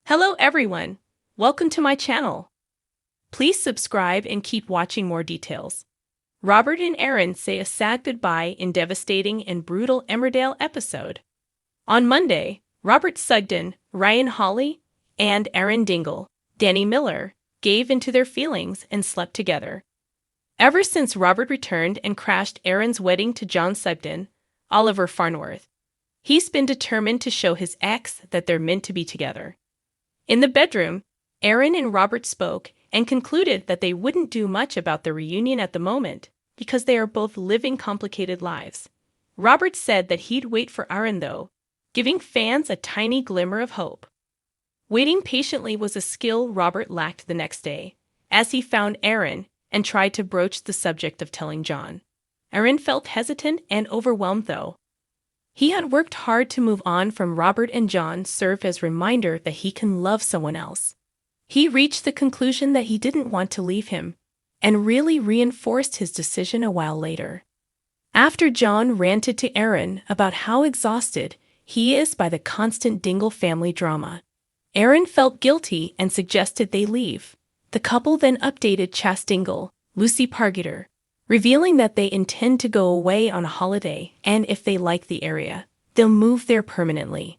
Hello everyone! Welcome to my channel. Please subscribe and keep watching more details. Robert and Erin say a sad goodbye in devastating and brutal Emmerdale episode. On Monday, Robert Sugden, Ryan Hawley, and Erin Dingle, Danny Miller, gave into their feelings and slept together. Ever since Robert returned and crashed Erin's wedding to John Sugden, Oliver Farnworth, he's been determined to show his ex that they're meant to be together. In the bedroom, Erin and Robert spoke and concluded that they wouldn't do much about the reunion at the moment because they are both living complicated lives. Robert said that he'd wait for Erin though, giving fans a tiny glimmer of hope. Waiting patiently was a skill Robert lacked the next day, as he found Erin and tried to broach the subject of telling John. Erin felt hesitant and overwhelmed though. He had worked hard to move on from Robert, and John served as a reminder that he can love someone else. He reached the conclusion that he didn't want to leave him, and really reinforced his decision a while later. After John ranted to Erin about how exhausted he is by the constant Dingle family drama, Erin felt guilty and suggested they leave. The couple then updated Chas Dingle, Lucy Pargeter, revealing that they intend to go away on a holiday, and if they like the area, they'll move there permanently.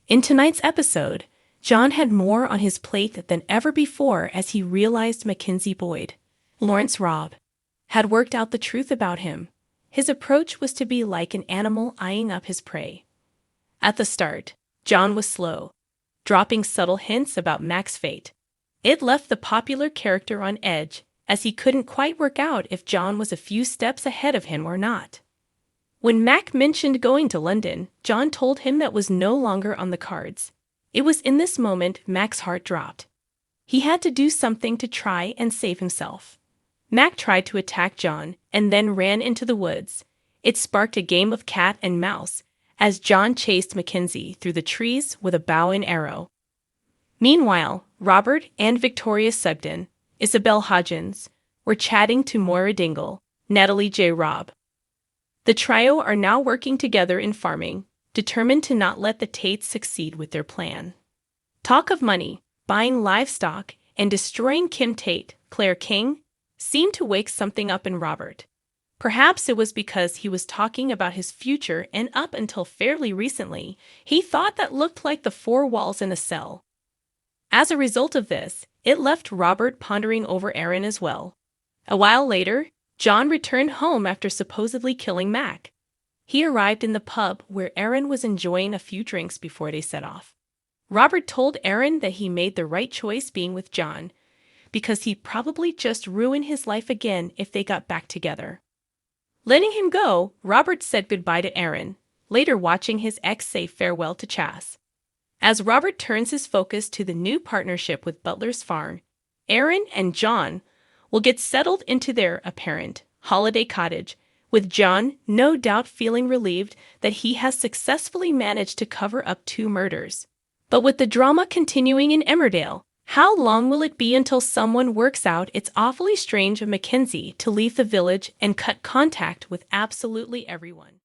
In tonight's episode, John had more on his plate than ever before as he realized Mackenzie Boyd, Lawrence Robb, had worked out the truth about him. His approach was to be like an animal eyeing up his prey. At the start, John was slow, dropping subtle hints about Mac's fate. It left the popular character on edge, as he couldn't quite work out if John was a few steps ahead of him or not. When Mac mentioned going to London, John told him that was no longer on the cards. It was in this moment Mac's heart dropped. He had to do something to try and save himself. Mac tried to attack John and then ran into the woods. It sparked a game of cat and mouse as John chased Mackenzie through the trees with a bow and arrow. Meanwhile, Robert and Victoria Sugden, Isabel Hodgins, were chatting to Moira Dingle, Natalie J. Robb. The trio are now working together in farming, determined to not let the Tates succeed with their plan. Talk of money, buying livestock, and destroying Kim Tate, Claire King, seemed to wake something up in Robert. Perhaps it was because he was talking about his future, and up until fairly recently, he thought that looked like the four walls in a cell. As a result of this, it left Robert pondering over Erin as well. A while later, John returned home after supposedly killing Mac. He arrived in the pub where Erin was enjoying a few drinks before they set off. Robert told Erin that he made the right choice being with John, because he'd probably just ruin his life again if they got back together. Letting him go, Robert said goodbye to Erin, later watching his ex say farewell to Chas. As Robert turns his focus to the new partnership with Butler's Farm, Erin and John will get settled into their apparent holiday cottage, with John no doubt feeling relieved that he has successfully managed to cover up 2 murders. But with the drama continuing in Emmerdale, how long will it be until someone works out it's awfully strange of Mackenzie to leave the village and cut contact with absolutely everyone?